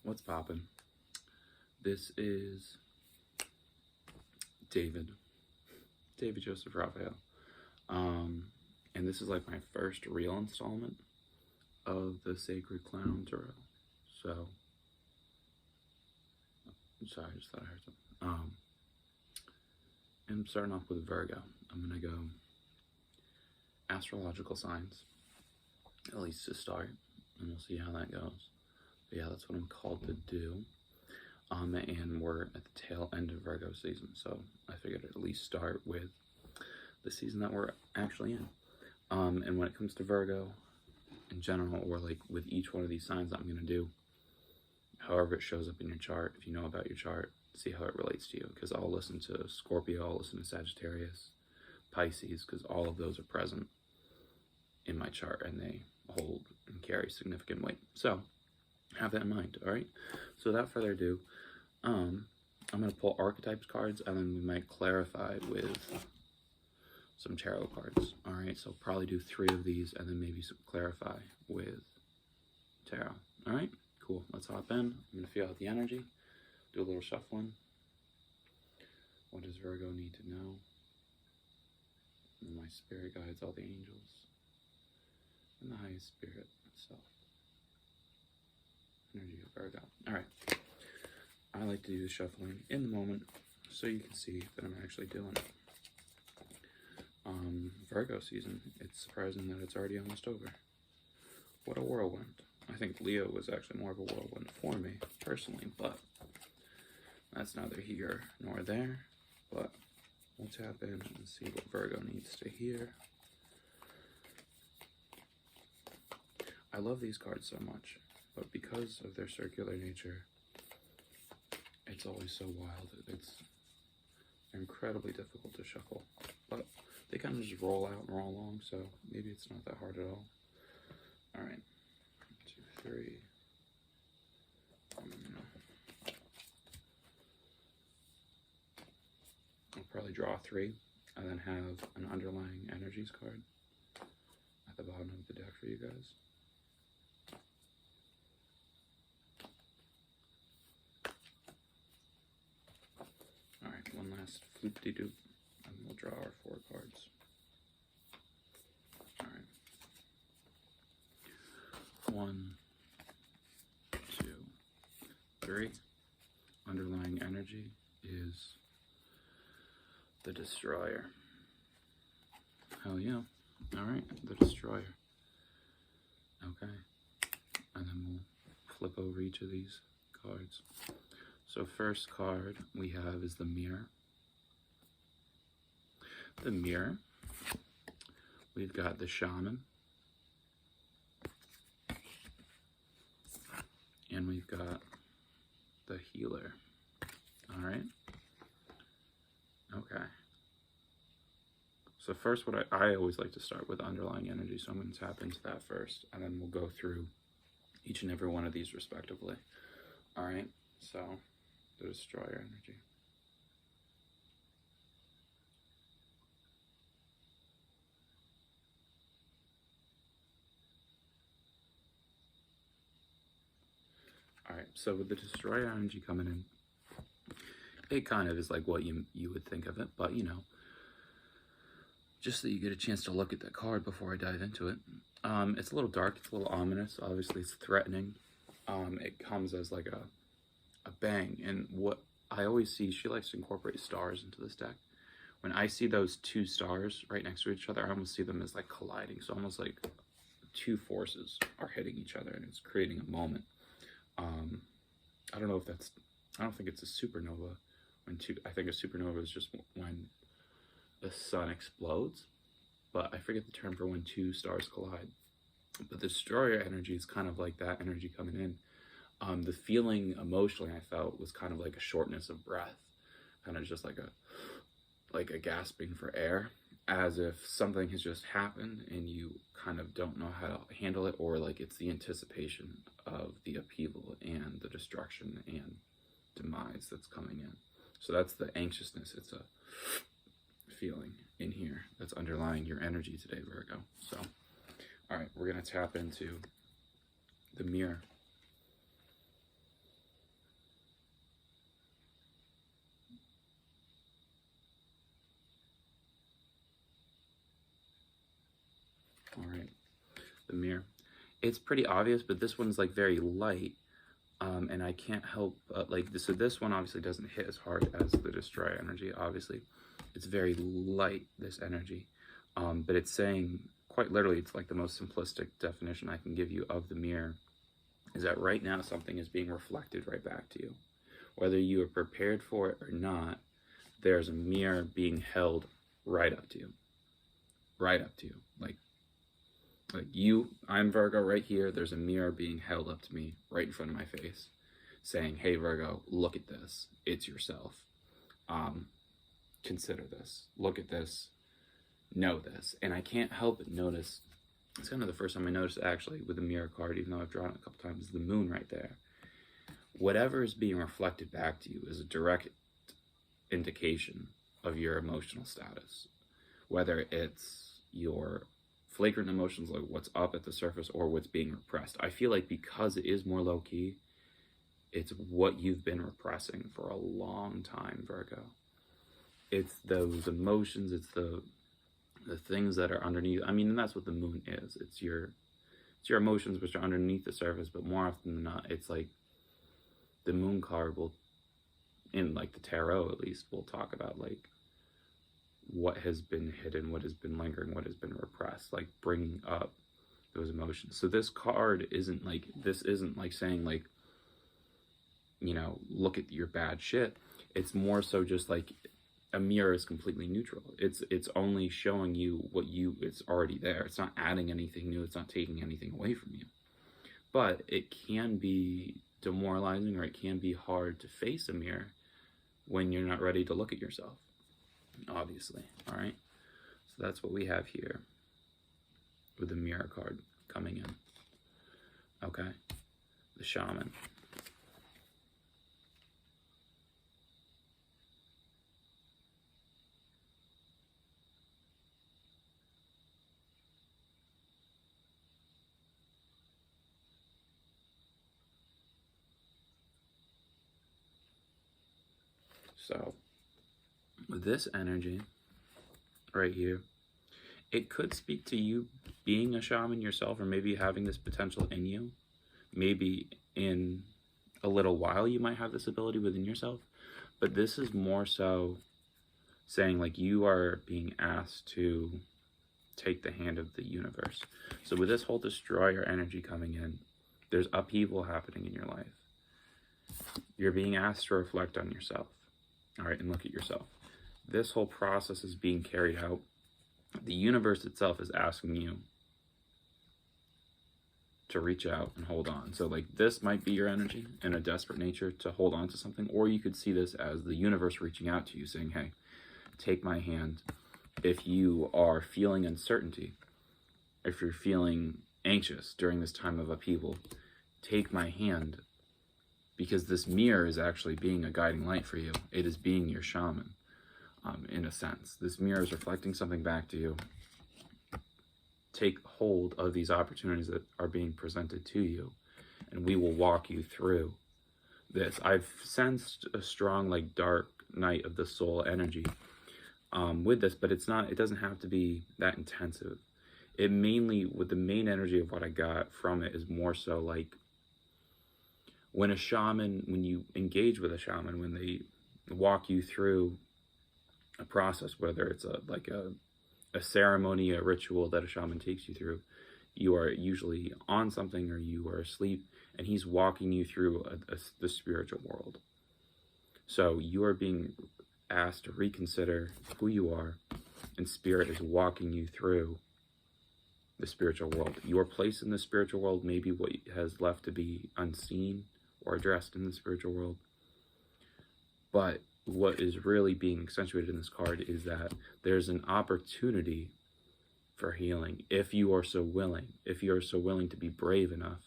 What's poppin'? This is David Joseph Raphael. And this is like my first real installment of the Sacred Clown Tarot. So, sorry, I just thought I heard something. And I'm starting off with Virgo. I'm gonna go astrological signs, at least to start, and we'll see how that goes. But yeah, that's what I'm called to do. And we're at the tail end of Virgo season, so I figured I'd at least start with the season that we're actually in. And when it comes to Virgo in general, or like with each one of these signs that I'm gonna do, however it shows up in your chart, if you know about your chart, see how it relates to you. Because I'll listen to Scorpio, I'll listen to Sagittarius, Pisces, because all of those are present in my chart and they hold and carry significant weight. So have that in mind, all right? So without further ado, I'm going to pull archetypes cards, and then we might clarify with some tarot cards, all right? So probably do 3 of these, and then maybe clarify with tarot, all right? Cool, let's hop in. I'm going to feel out the energy, do a little shuffling. What does Virgo need to know? And my spirit guides, all the angels, and the highest spirit itself. Energy of Virgo. All right. I like to do the shuffling in the moment so you can see that I'm actually doing it. Virgo season. It's surprising that it's already almost over. What a whirlwind. I think Leo was actually more of a whirlwind for me, personally, but that's neither here nor there. But we'll tap in and see what Virgo needs to hear. I love these cards so much, but because of their circular nature, it's always so wild. It's incredibly difficult to shuffle, but they kind of just roll out and roll along, so maybe it's not that hard at all. All right, 1, 2, 3. I'll probably draw 3 and then have an underlying energies card at the bottom of the deck for you guys. One last floop-de-doop, and we'll draw our 4 cards. All right. 1, 2, 3. Underlying energy is the Destroyer. Hell yeah. All right, the Destroyer. Okay. And then we'll flip over each of these cards. So first card we have is the Mirror. The Mirror. We've got the Shaman. And we've got the Healer. All right. Okay. So first, what I always like to start with underlying energy. So I'm going to tap into that first, and then we'll go through each and every one of these respectively. All right. So the Destroyer energy. All right, so with the Destroyer energy coming in, it kind of is like what you would think of it, but you know, just so you get a chance to look at that card before I dive into it. It's a little dark, it's a little ominous, obviously it's threatening. It comes as like a bang, and what I always see, she likes to incorporate stars into this deck. When I see those 2 stars right next to each other, I almost see them as like colliding, so almost like 2 forces are hitting each other, and it's creating a moment. I don't know if that's, I don't think it's a supernova. I think a supernova is just when the sun explodes, but I forget the term for when 2 stars collide. But the Destroyer energy is kind of like that energy coming in. The feeling emotionally I felt was kind of like a shortness of breath, kind of just like a gasping for air, as if something has just happened and you kind of don't know how to handle it, or like it's the anticipation of the upheaval and the destruction and demise that's coming in. So that's the anxiousness. It's a feeling in here that's underlying your energy today, Virgo. So, all right, we're going to tap into the Mirror. mirror. It's pretty obvious, but this one's like very light. And I can't help but like this. So this one obviously doesn't hit as hard as the destroyer energy. Obviously, it's very light, this energy. But it's saying quite literally, it's like the most simplistic definition I can give you of the mirror is that right now something is being reflected right back to you. Whether you are prepared for it or not, there's a mirror being held right up to you. Right up to you. Like you, I'm Virgo right here. There's a mirror being held up to me right in front of my face saying, hey, Virgo, look at this. It's yourself. Consider this. Look at this. Know this. And I can't help but notice, it's kind of the first time I noticed actually with the mirror card, even though I've drawn it a couple times, is the moon right there. Whatever is being reflected back to you is a direct indication of your emotional status. Whether it's your flagrant emotions, like what's up at the surface, or what's being repressed. I feel like because it is more low-key, it's what you've been repressing for a long time, Virgo. It's those emotions, it's the things that are underneath. I mean, and that's what the moon is. It's your emotions which are underneath the surface, but more often than not, it's like the moon card will, in like the tarot at least, will talk about like what has been hidden, what has been lingering, what has been repressed, like bringing up those emotions. So this card isn't like saying like, you know, look at your bad shit. It's more so just like a mirror is completely neutral. It's only showing you it's already there. It's not adding anything new. It's not taking anything away from you. But it can be demoralizing, or it can be hard to face a mirror when you're not ready to look at yourself. Obviously, all right? So that's what we have here with the mirror card coming in, okay? The shaman. So with this energy right here, it could speak to you being a shaman yourself, or maybe having this potential in you. Maybe in a little while you might have this ability within yourself, but this is more so saying like you are being asked to take the hand of the universe. So with this whole destroyer energy coming in, there's upheaval happening in your life. You're being asked to reflect on yourself, all right, and look at yourself. This whole process is being carried out. The universe itself is asking you to reach out and hold on. So like this might be your energy in a desperate nature to hold on to something, or you could see this as the universe reaching out to you saying, hey, take my hand. If you are feeling uncertainty, if you're feeling anxious during this time of upheaval, take my hand, because this mirror is actually being a guiding light for you. It is being your shaman, in a sense. This mirror is reflecting something back to you. Take hold of these opportunities that are being presented to you, and we will walk you through this. I've sensed a strong, like, dark night of the soul energy with this, but it doesn't have to be that intensive. It mainly, with the main energy of what I got from it, is more so like when you engage with a shaman, when they walk you through a process, whether it's a ceremony, a ritual that a shaman takes you through, you are usually on something or you are asleep, and he's walking you through the spiritual world. So you are being asked to reconsider who you are, and spirit is walking you through the spiritual world. Your place in the spiritual world, maybe what has left to be unseen or addressed in the spiritual world. But what is really being accentuated in this card is that there's an opportunity for healing if you are so willing. If you are so willing to be brave enough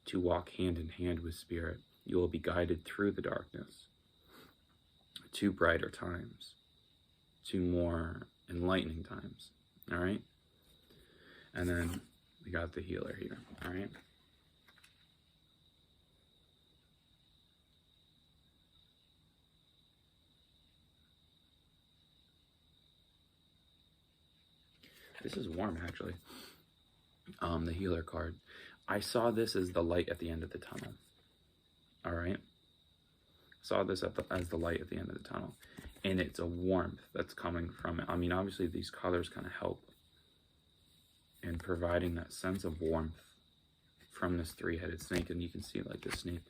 to walk hand in hand with spirit, you will be guided through the darkness to brighter times, to more enlightening times. All right? And then we got the healer here. All right? This is warm, actually. the healer card. I saw this as the light at the end of the tunnel. All right. Saw this as the light at the end of the tunnel. And it's a warmth that's coming from it. I mean, obviously these colors kind of help in providing that sense of warmth from this three-headed snake. And you can see like the snake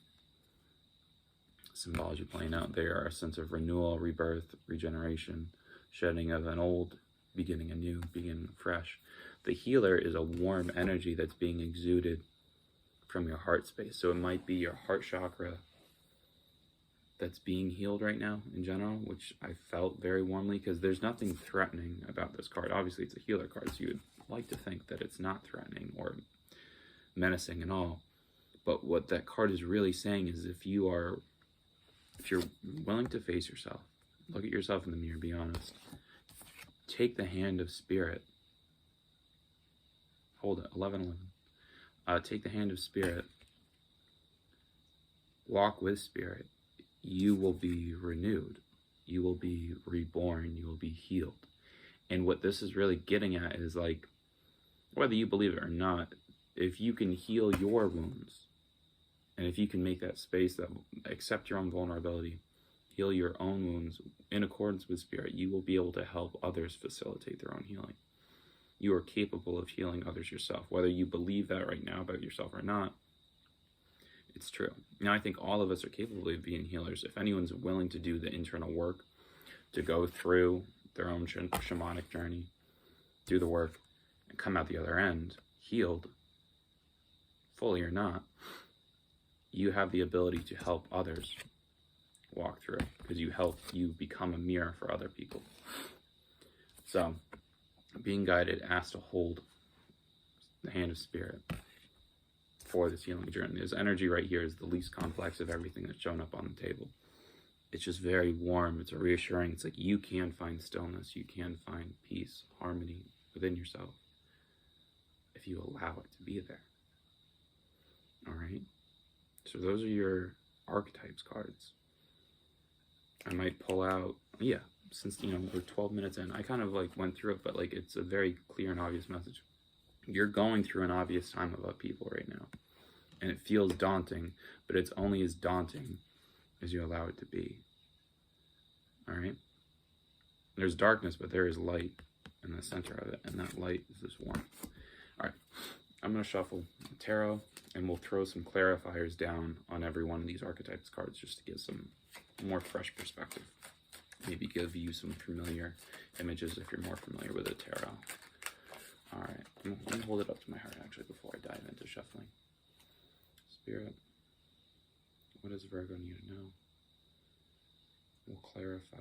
symbology playing out there, a sense of renewal, rebirth, regeneration, shedding of an old, beginning anew, beginning fresh. The healer is a warm energy that's being exuded from your heart space. So it might be your heart chakra that's being healed right now in general, which I felt very warmly, because there's nothing threatening about this card. Obviously it's a healer card, so you would like to think that it's not threatening or menacing at all. But what that card is really saying is if you're willing to face yourself, look at yourself in the mirror, be honest, take the hand of spirit, hold it, 11. Take the hand of spirit, walk with spirit, you will be renewed, you will be reborn, you will be healed. And what this is really getting at is like, whether you believe it or not, if you can heal your wounds, and if you can make that space that accept your own vulnerability, heal your own wounds in accordance with spirit, you will be able to help others facilitate their own healing. You are capable of healing others yourself. Whether you believe that right now about yourself or not, it's true. Now, I think all of us are capable of being healers. If anyone's willing to do the internal work, to go through their own shamanic journey, do the work, and come out the other end healed, fully or not, you have the ability to help others walk through, because you become a mirror for other people. So, being guided, asked to hold the hand of spirit for this healing journey. This energy right here is the least complex of everything that's shown up on the table. It's just very warm. It's a reassuring. It's like you can find stillness. You can find peace, harmony within yourself if you allow it to be there. All right. So those are your archetypes cards. I might pull out, since, we're 12 minutes in, I kind of like went through it, but like it's a very clear and obvious message. You're going through an obvious time of upheaval right now, and it feels daunting, but it's only as daunting as you allow it to be. All right? There's darkness, but there is light in the center of it, and that light is this warmth. All right, I'm going to shuffle tarot, and we'll throw some clarifiers down on every one of these archetypes cards just to get some more fresh perspective. Maybe give you some familiar images if you're more familiar with the tarot. All right, let me hold it up to my heart actually before I dive into shuffling. Spirit, what does Virgo need to know? We'll clarify.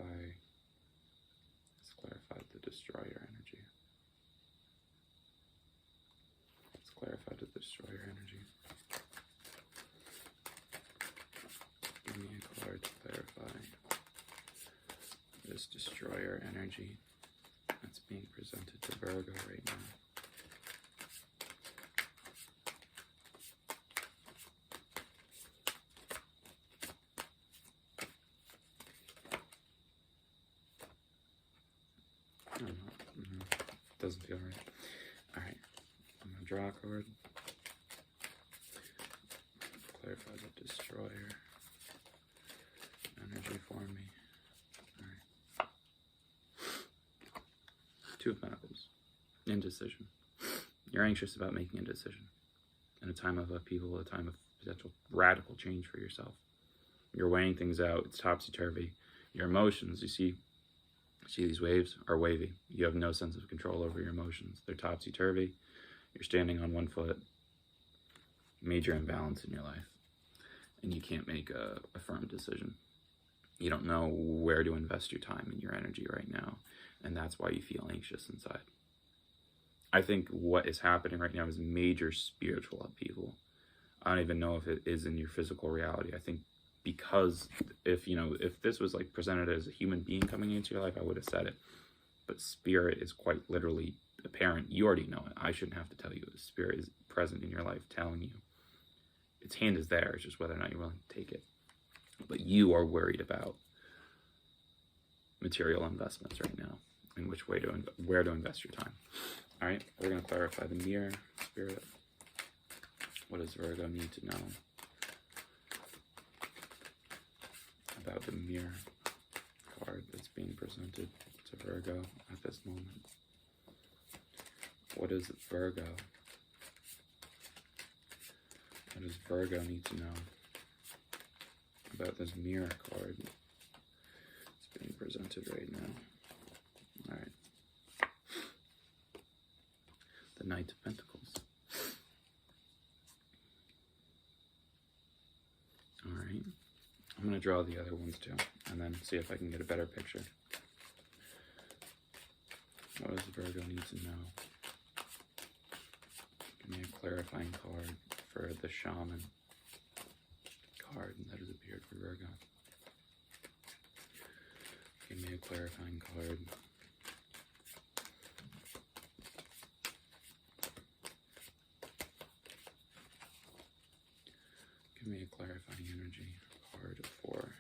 Let's clarify the destroyer energy. Let's clarify the destroyer energy. Give me a card to clarify this destroyer energy that's being presented to Virgo right now. I don't know. Doesn't feel right. Alright. I'm going to draw a card. Clarify the destroyer energy for me. Alright. Two of Pentacles. Indecision. You're anxious about making a decision. In a time of upheaval, a time of potential radical change for yourself. You're weighing things out. It's topsy-turvy. Your emotions, you see these waves are wavy. You have no sense of control over your emotions. They're topsy-turvy. You're standing on one foot. Major imbalance in your life. And you can't make a firm decision. You don't know where to invest your time and your energy right now. And that's why you feel anxious inside. I think what is happening right now is major spiritual upheaval. I don't even know if it is in your physical reality. I think because if this was like presented as a human being coming into your life, I would have said it. But spirit is quite literally apparent. You already know it. I shouldn't have to tell you. The spirit is present in your life telling you. Its hand is there. It's just whether or not you're willing to take it. But you are worried about material investments right now. in which way where to invest your time. All right, we're going to clarify the mirror, Spirit. What does Virgo need to know about the mirror card that's being presented to Virgo at this moment? What does Virgo need to know about this mirror card that's being presented right now? All right. The Knight of Pentacles. All right. I'm going to draw the other ones too, and then see if I can get a better picture. What does Virgo need to know? Give me a clarifying card for the Shaman card that has appeared for Virgo. Give me a clarifying card. Give me a clarifying energy card for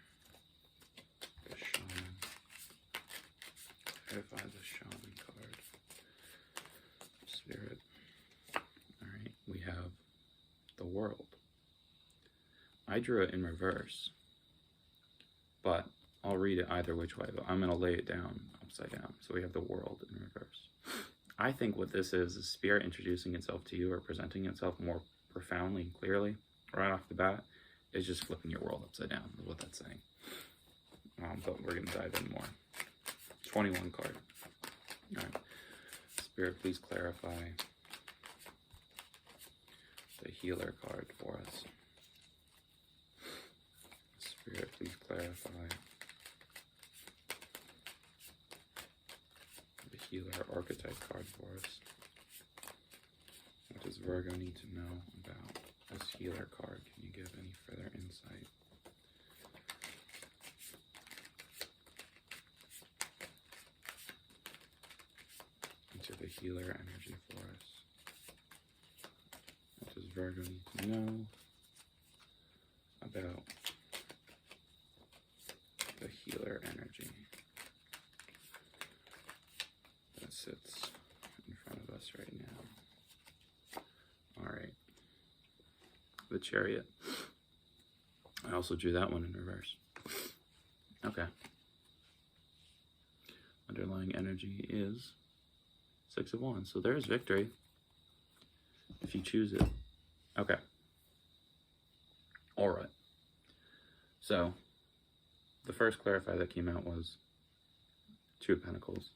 the Shaman. Clarify the Shaman card. Spirit. Alright, we have the World. I drew it in reverse, but I'll read it either which way, but I'm going to lay it down upside down. So we have the World in reverse. I think what this is Spirit introducing itself to you or presenting itself more profoundly and clearly right off the bat. Is just flipping your world upside down, is what that's saying. But we're going to dive in more. 21 card. All right. Spirit, please clarify the Healer card for us. Spirit, please clarify the Healer archetype card for us. What does Virgo need to know about this Healer card? Can you give any further insight? Into the Healer energy for us. What does Virgo need to know about the Healer energy that sits in front of us right now? All right. The Chariot. I also drew that one in reverse. Okay. Underlying energy is 6 of Wands. So there's victory if you choose it. Okay. All right. So the first clarify that came out was 2 of Pentacles.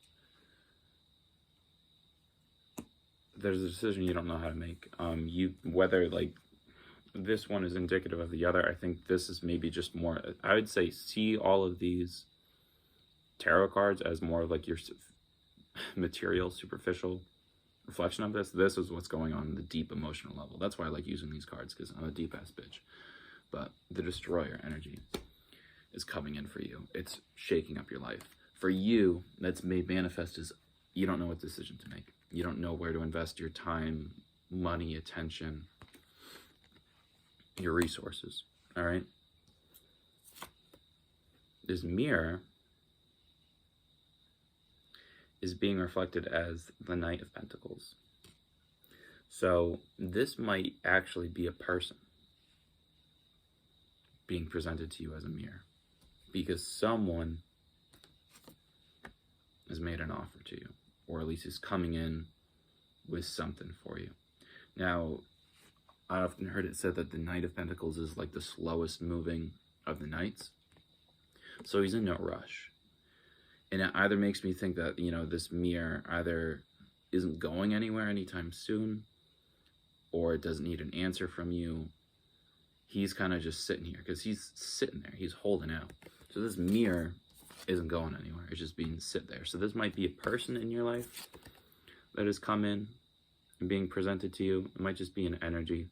There's a decision you don't know how to make. Whether like this one is indicative of the other. I think this is maybe just more, I would say, see all of these tarot cards as more like your material, superficial reflection of this. This is what's going on the deep emotional level. That's why I like using these cards, because I'm a deep ass bitch. But the Destroyer energy is coming in for you. It's shaking up your life. For you, that's made manifest as you don't know what decision to make. You don't know where to invest your time, money, attention, your resources. All right. This mirror is being reflected as the Knight of Pentacles. So this might actually be a person being presented to you as a mirror, because someone has made an offer to you, or at least is coming in with something for you. Now, I often heard it said that the Knight of Pentacles is like the slowest moving of the knights. So he's in no rush. And it either makes me think that, this mirror either isn't going anywhere anytime soon, or it doesn't need an answer from you. He's kind of just sitting here, because he's sitting there. He's holding out. So this mirror isn't going anywhere. It's just being sit there. So this might be a person in your life that has come in and being presented to you. It might just be an energy,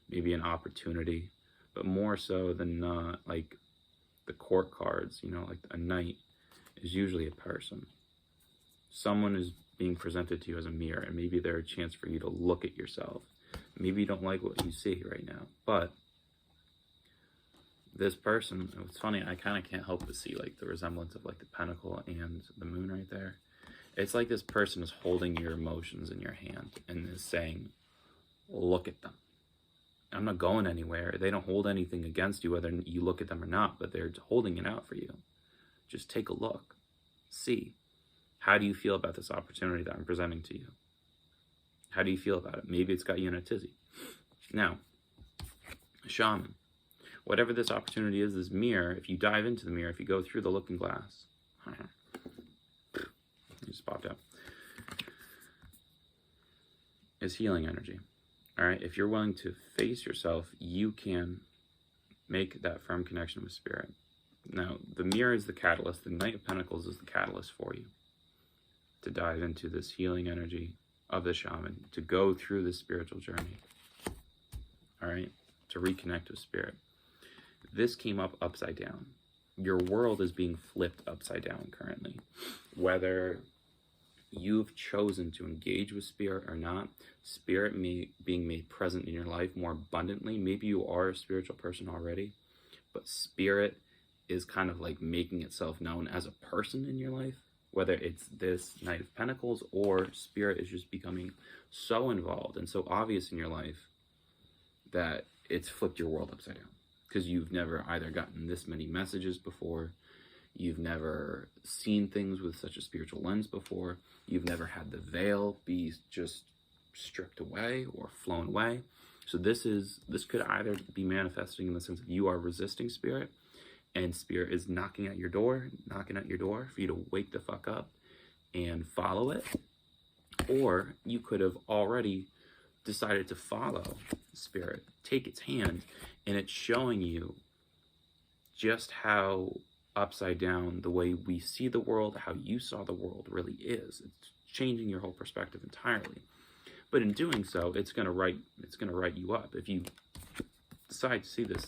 maybe an opportunity, but more so than not, like the court cards, like a knight is usually a person. Someone is being presented to you as a mirror, and maybe they're a chance for you to look at yourself. Maybe you don't like what you see right now, but this person, it's funny, I kind of can't help but see like the resemblance of like the Pentacle and the Moon right there. It's like this person is holding your emotions in your hand and is saying, look at them. I'm not going anywhere. They don't hold anything against you, whether you look at them or not, but they're holding it out for you. Just take a look. See. How do you feel about this opportunity that I'm presenting to you? How do you feel about it? Maybe it's got you in a tizzy. Now, a shaman. Whatever this opportunity is, this mirror, if you dive into the mirror, if you go through the looking glass, it just popped out, is healing energy. All right, if you're willing to face yourself, you can make that firm connection with spirit. Now, the mirror is the catalyst. The Knight of Pentacles is the catalyst for you to dive into this healing energy of the shaman, to go through this spiritual journey. All right, to reconnect with spirit. This came up upside down. Your world is being flipped upside down currently. Whether you've chosen to engage with spirit or not, spirit being made present in your life more abundantly. Maybe you are a spiritual person already, but spirit is kind of like making itself known as a person in your life. Whether it's this Knight of Pentacles or spirit is just becoming so involved and so obvious in your life that it's flipped your world upside down. Because you've never either gotten this many messages before, you've never seen things with such a spiritual lens before, you've never had the veil be just stripped away or flown away. So this could either be manifesting in the sense of you are resisting spirit, and spirit is knocking at your door for you to wake the fuck up and follow it. Or you could have already decided to follow spirit, take its hand, and it's showing you just how upside down the way we see the world, how you saw the world really is. It's changing your whole perspective entirely. But in doing so, it's gonna write you up. If you decide to see this,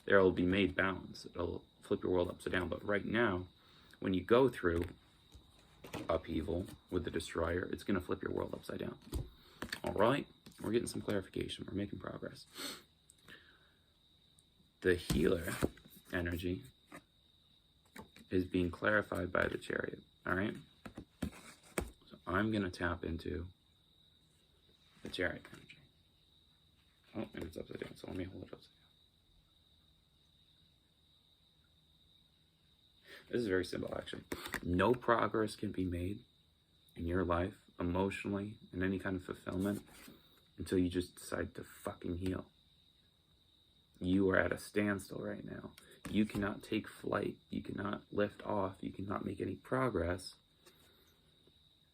there will be made balance. It'll flip your world upside down. But right now, when you go through upheaval with the destroyer, it's gonna flip your world upside down. All right, we're getting some clarification. We're making progress. The healer energy is being clarified by the Chariot. All right, so I'm gonna tap into the Chariot energy. Oh, and it's upside down, so let me hold it upside down. This is very simple, actually. No progress can be made in your life, emotionally, in any kind of fulfillment, until you just decide to fucking heal. You are at a standstill right now. You cannot take flight. You cannot lift off. You cannot make any progress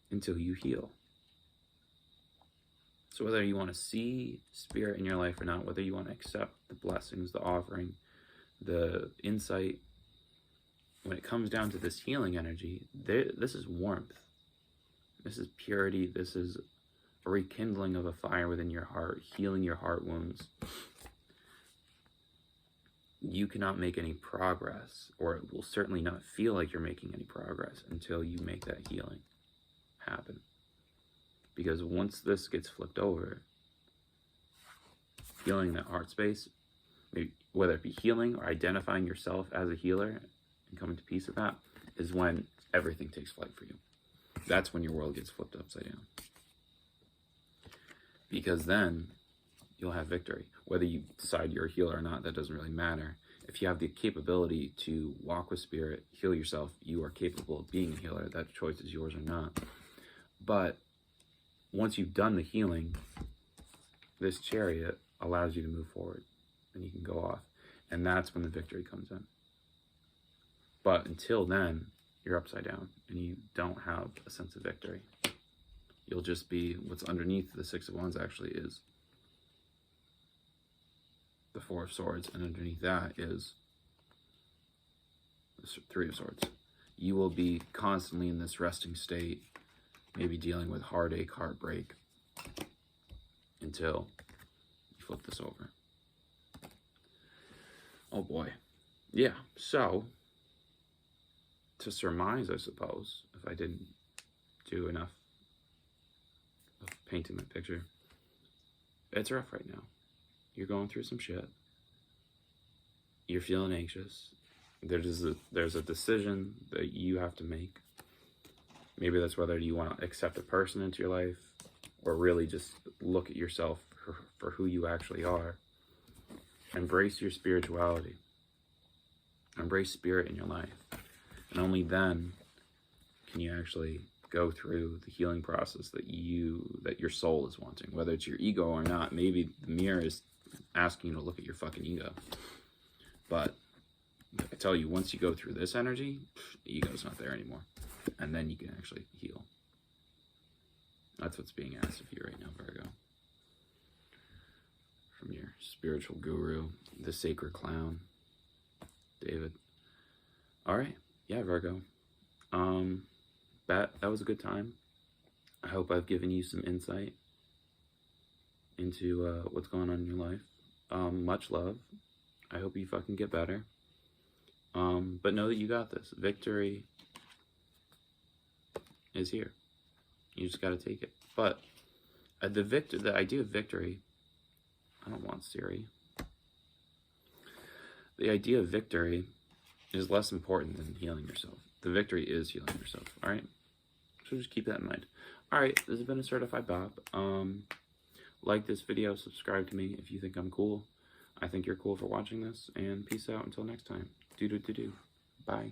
until you heal. So whether you want to see spirit in your life or not, whether you want to accept the blessings, the offering, the insight, when it comes down to this healing energy, this is warmth. This is purity. This is a rekindling of a fire within your heart, healing your heart wounds. You cannot make any progress, or it will certainly not feel like you're making any progress until you make that healing happen. Because once this gets flipped over, healing that heart space, maybe, whether it be healing or identifying yourself as a healer and coming to peace with that, is when everything takes flight for you. That's when your world gets flipped upside down. Because then you'll have victory. Whether you decide you're a healer or not, that doesn't really matter. If you have the capability to walk with spirit, heal yourself, you are capable of being a healer. That choice is yours or not. But once you've done the healing, this Chariot allows you to move forward and you can go off. And that's when the victory comes in. But until then, you're upside down and you don't have a sense of victory. You'll just be, what's underneath the Six of Wands actually is the Four of Swords, and underneath that is the Three of Swords. You will be constantly in this resting state, maybe dealing with heartache, heartbreak, until you flip this over. Oh boy. Yeah, so to surmise, I suppose, if I didn't do enough of painting that picture, it's rough right now. You're going through some shit. You're feeling anxious. There's a decision that you have to make. Maybe that's whether you want to accept a person into your life or really just look at yourself for who you actually are. Embrace your spirituality. Embrace spirit in your life. And only then can you actually go through the healing process that your soul is wanting, whether it's your ego or not. Maybe the mirror is asking you to look at your fucking ego. But I tell you, once you go through this energy, the ego's not there anymore. And then you can actually heal. That's what's being asked of you right now, Virgo. From your spiritual guru, the sacred clown, David. All right. Yeah, Virgo. That was a good time. I hope I've given you some insight into what's going on in your life. Much love. I hope you fucking get better. But know that you got this. Victory is here. You just got to take it. But the idea of victory, I don't want Siri. The idea of victory is less important than healing yourself. The victory is healing yourself. All right. So just keep that in mind. All right. This has been a Certified Bob. Like this video. Subscribe to me if you think I'm cool. I think you're cool for watching this. And peace out until next time. Do. Bye.